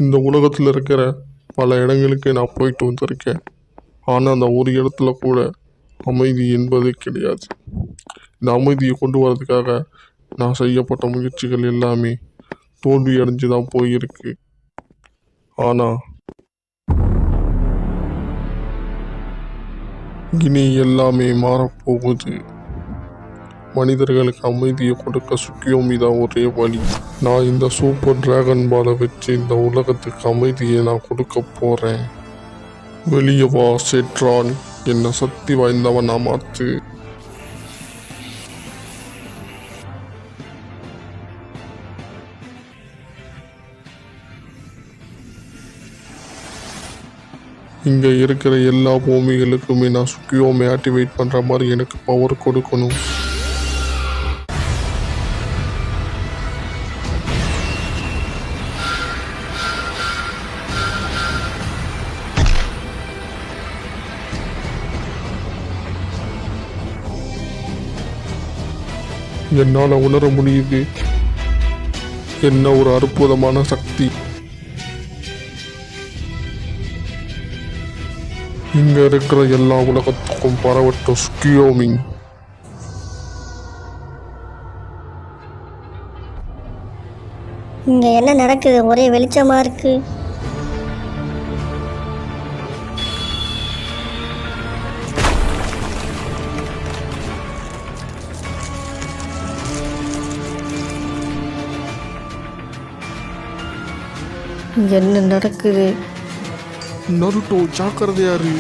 இந்த உலகத்தில் இருக்கிற பல இடங்களுக்கு நான் போயிட்டு வந்திருக்கேன். ஆனால் அந்த ஒரு இடத்துல கூட அமைதி என்பதே கிடையாது. இந்த அமைதியை கொண்டு வரதுக்காக நான் செய்யப்பட்ட முயற்சிகள் எல்லாமே தோல்வி அடைஞ்சு தான் போயிருக்கு. ஆனால் இனி எல்லாமே மாறப்போகுது. மனிதர்களுக்கு அமைதியை கொடுக்க சுக்கியோமி தான் ஒரே வழி. நான் இந்த சூப்பர் டிராகன் பாலை வச்சு இந்த உலகத்துக்கு அமைதியை நான் கொடுக்க போகிறேன். வெளியே வா செட்ரான், என்னை சக்தி வாய்ந்தவனா மாற்று. இங்கே இருக்கிற எல்லா பூமிகளுக்குமே நான் சுக்கியோமி ஆக்டிவேட் பண்ணுற மாதிரி எனக்கு பவர் கொடுக்கணும். என்னால் உணர முடியுது, என்ன ஒரு அற்புதமான சக்தி. இங்க இருக்கிற எல்லா உலகத்துக்கும் பரவட்டும் சுக்கியோமி. இங்க என்ன நடக்குது? ஒரே வெளிச்சமா இருக்கு. என்ன நடக்குது? நருட்டோ ஜாக்கிரதையாரு.